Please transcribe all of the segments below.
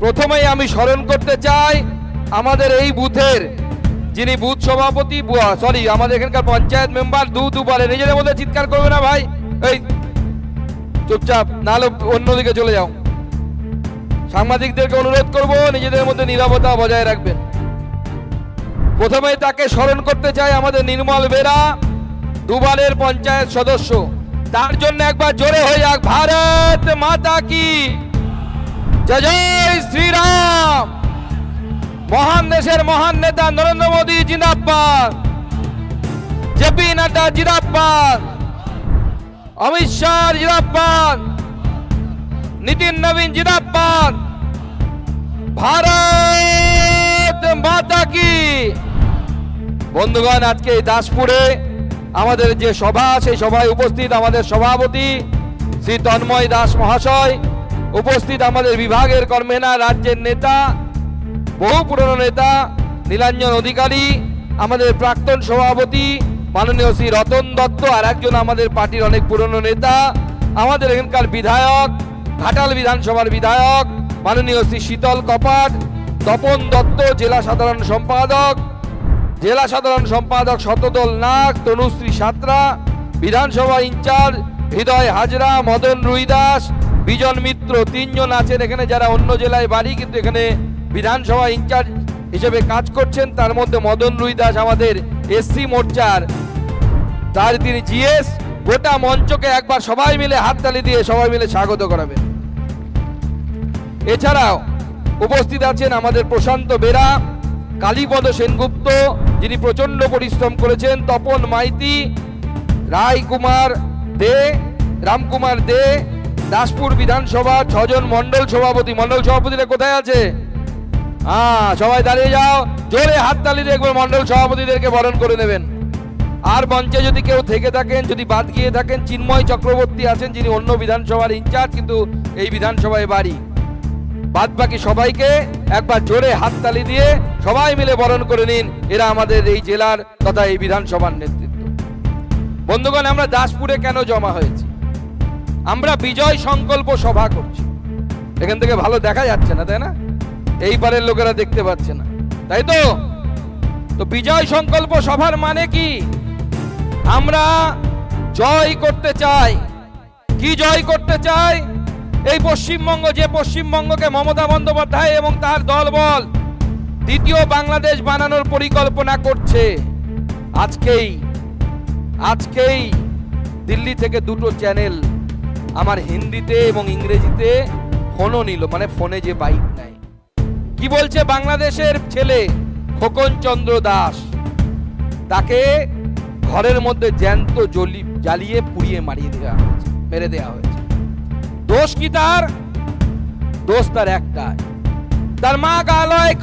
প্রথমেই আমি স্মরণ করতে চাই আমাদের এই বুথের যিনি বুথ সভাপতি, সরি আমাদের এখানকার পঞ্চায়েত মেম্বার, দুবারে নিজেদের মধ্যে চিৎকার করবে না ভাই, এই চুপচাপ, নাহলে অন্যদিকে চলে যাও। সাংবাদিকদেরকে অনুরোধ করব নিজেদের মধ্যে নীরবতা বজায় রাখবেন। প্রথমে তাকে স্মরণ করতে চাই আমাদের নির্মল বেরা, দুবারের পঞ্চায়েত সদস্য। তার জন্য একবার জোরে হয়ে যাক ভারত মাতা কি জয়, জয় শ্রীরাম। মহান দেশের মহান নেতা নরেন্দ্র মোদী জিন্দাবাদ, জেপি নাড্ডা জিন্দাবাদ, অমিত শাহ জিন্দাবাদ, নীতিন নবীন জিন্দাবাদ, ভারত মাতা কি। বন্ধুগণ, আজকে এই দাসপুরে আমাদের যে সভা, সেই সভায় উপস্থিত আমাদের সভাপতি শ্রী তন্ময় দাস মহাশয়, উপস্থিত আমাদের বিভাগের কনভেনার, রাজ্যের নেতা, বহু পুরনো নেতা নীলাঞ্জন অধিকারী, আমাদের প্রাক্তন সভাপতি মাননীয় শ্রী রতন দত্ত, আর একজন আমাদের পার্টির অনেক পুরনো নেতা, আমাদের এখানকার বিধায়ক, ঘাটাল বিধানসভার বিধায়ক মাননীয় শ্রী শীতল কপাট, তপন দত্ত জেলা সাধারণ সম্পাদক শতদল নাগ, তনুশ্রী সাঁতরা, বিধানসভা ইনচার্জ হৃদয় হাজরা, মদন রুইদাস, বিজন মিত্র, তিনজন আছেন এখানে যারা অন্য জেলায় বাড়ি কিন্তু এখানে বিধানসভা ইনচার্জ হিসেবে কাজ করছেন। তার মধ্যে মদন রুইদাস আমাদের এসসি মোর্চার, তার তিনি জিএস। গোটা মঞ্চকে একবার সবাই মিলে হাততালি দিয়ে সবাই মিলে স্বাগত করাবেন। এছাড়াও উপস্থিত আছেন আমাদের প্রশান্ত বেরা, কালীপদ সেনগুপ্ত যিনি প্রচন্ড পরিশ্রম করেছেন, তপন মাইতি, রামকুমার দে, দাসপুর বিধানসভা 6 জন মন্ডল সভাপতিরা কোথায় আছে? সবাই দাঁড়িয়ে যাও, জোরে হাততালি দিয়ে একবার মন্ডল সভাপতিদেরকে বরণ করে নেবেন। আর মঞ্চে যদি কেউ থেকে থাকেন, যদি বাদ গিয়ে থাকেন, চিন্ময় চক্রবর্তী আছেন যিনি অন্য বিধানসভার ইনচার্জ কিন্তু এই বিধানসভায় বাড়ি। বাদ বাকি সবাইকে একবার জোরে হাততালি দিয়ে সবাই মিলে বরণ করে নিন। এরা আমাদের এই জেলার তথা এই বিধানসভার নেতৃত্ব। বন্ধুগণ, আমরা দাসপুরে কেন জমা হয়েছি? আমরা বিজয় সংকল্প সভা করছি। এখান থেকে ভালো দেখা যাচ্ছে না, তাই না? এই পারের লোকেরা দেখতে পাচ্ছে না, তাই তো? তো বিজয় সংকল্প সভার মানে কি? আমরা জয় করতে চাই। কি জয় করতে চাই? এই পশ্চিমবঙ্গ, যে পশ্চিমবঙ্গকে মমতা বন্দ্যোপাধ্যায় এবং তার দলবল দ্বিতীয় বাংলাদেশ বানানোর পরিকল্পনা করছে, আজকেই দিল্লি থেকে 2টো চ্যানেল আমার হিন্দিতে এবং ইংরেজিতে ফোনও নিল, মানে ফোনে যে বাইক নেয়। কি বলছে? বাংলাদেশের ছেলে খোকন চন্দ্র দাস, তাকে ঘরের মধ্যে জ্যান্ত জ্বালিয়ে পুড়িয়ে মেরে দেওয়া হয়েছে। দোষ কি তার? দোষ তার একটাই, তার মা গালয়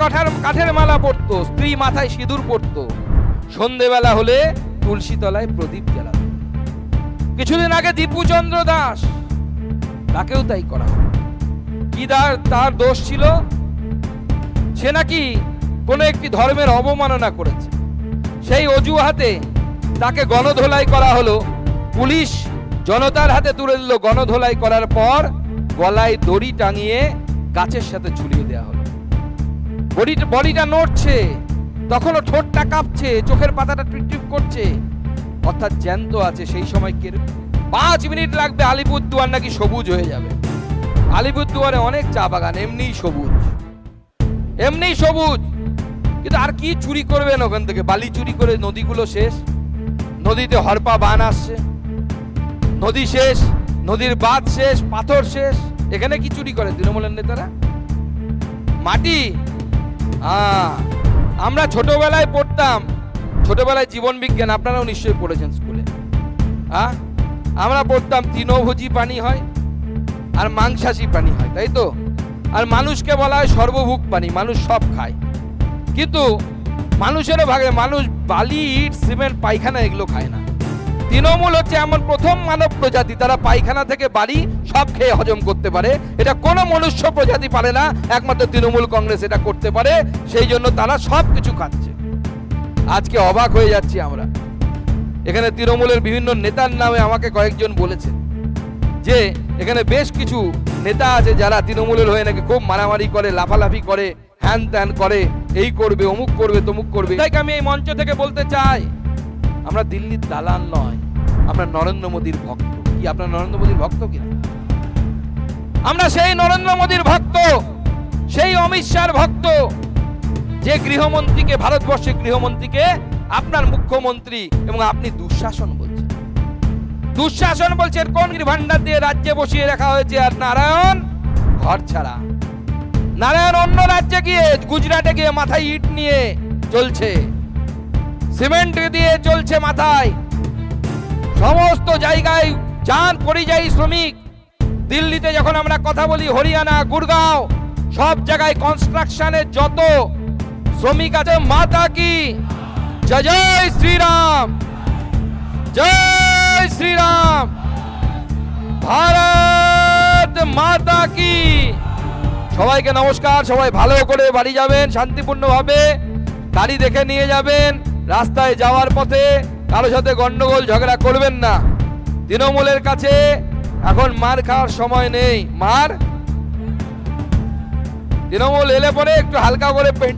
কাঠের মালা পরতো, স্ত্রী মাথায় সিঁদুর পরতো, সন্ধেবেলা হলে তুলসী তলায় প্রদীপ জ্বালাত। কিছুদিন আগে দীপুচন্দ্র দাস, তাকেও তাই করা হলো। কি তার দোষ ছিল? সে নাকি কোনো একটি ধর্মের অবমাননা করেছে, সেই অজুহাতে তাকে গণধোলাই করা হলো। পুলিশ জনতার হাতে তুলে দিল। গণধোলাই করার পর গলায় দড়ি টাঙিয়ে গাছের সাথে ঝুলিয়ে দেওয়া হলো। বডিটা নড়ছে, তখনও ঠোঁটটা কাঁপছে, চোখের পাতাটা টিপটিপ করছে, অর্থাৎ জ্যান্ত আছে। সেই সময় 5 মিনিট লাগবে, আলিপুরদুয়ার নাকি সবুজ হয়ে যাবে। আলিপুরদুয়ারে অনেক চা বাগান, এমনিই সবুজ। কিন্তু আর কি চুরি করবেন ওখান থেকে? বালি চুরি করে নদীগুলো শেষ, নদীতে হরপা বান আসছে, নদী শেষ, নদীর বাঁধ শেষ, পাথর শেষ। এখানে কি চুরি করে তৃণমূলের নেতারা? মাটি। আমরা ছোটবেলায় পড়তাম, ছোটবেলায় জীবন বিজ্ঞান, আপনারাও নিশ্চয়ই পড়েছেন স্কুলে। আমরা পড়তাম তৃণভোজী প্রাণী হয় আর মাংসাশী প্রাণী হয়, তাই তো? আর মানুষকে বলা হয় সর্বভুক প্রাণী, মানুষ সব খায়। কিন্তু মানুষেরও ভাগে, মানুষ বালি, ইট, সিমেন্ট, পায়খানা এগুলো খায় না। তৃণমূল হচ্ছে এমন প্রথম মানব প্রজাতি, তারা পায়খানা থেকে বাড়ি সব খেয়ে হজম করতে পারে। এটা কোনো মনুষ্য প্রজাতি পারে না, একমাত্র তৃণমূল কংগ্রেস এটা করতে পারে। সেই জন্য তারা সব কিছু খাচ্ছে। আজকে অবাক হয়ে যাচ্ছি আমরা। এখানে তৃণমূলের বিভিন্ন নেতার নামে আমাকে কয়েকজন বলেছে যে এখানে বেশ কিছু নেতা আছে যারা তৃণমূলের হয়ে নাকি খুব মারামারি করে, লাফালাফি করে, হ্যান ত্যান করে, এই করবে, অমুক করবে, তমুক করবে। তাই আমি এই মঞ্চ থেকে বলতে চাই, আমরা দিল্লির দালাল নয়, আমরা নরেন্দ্র মোদীর ভক্ত। কি আপনার নরেন্দ্র মোদীর ভক্ত কিনা? আমরা সেই নরেন্দ্র মোদীর ভক্ত, সেই অমিত শাহর ভক্ত, যে গৃহমন্ত্রীকে, ভারতবর্ষের গৃহমন্ত্রীকে আপনার মুখ্যমন্ত্রী এবং আপনি দুঃশাসন বলছেন। দুঃশাসন বলছেন, কোন ভান্ডার দিয়ে রাজ্যে বসিয়ে রাখা হয়েছে। আর নারায়ণ ঘর ছাড়া, নারায়ণ অন্য রাজ্যে গিয়ে, গুজরাটে গিয়ে মাথায় ইট নিয়ে চলছে, সিমেন্ট দিয়ে চলছে মাথায়। সমস্ত জায়গায় যান পরিযায়ী শ্রমিক। দিল্লিতে যখন আমরা কথা বলি, হরিয়ানা, গুরগাঁও, সব জায়গায় কনস্ট্রাকশনের যত শ্রমিক আছে, মাতা কি জয় জয় শ্রীরাম, জয় শ্রীরাম, ভারত মাতা কি। সবাইকে নমস্কার। সবাই ভালো করে বাড়ি যাবেন, শান্তিপূর্ণভাবে গাড়ি দেখে নিয়ে যাবেন। রাস্তায় যাওয়ার পথে কারো সাথে গন্ডগোল ঝগড়া করবেন না। তৃণমূলের কাছে এখন মার খাওয়ার সময় নেই। তৃণমূল এলে পরে একটু হালকা করে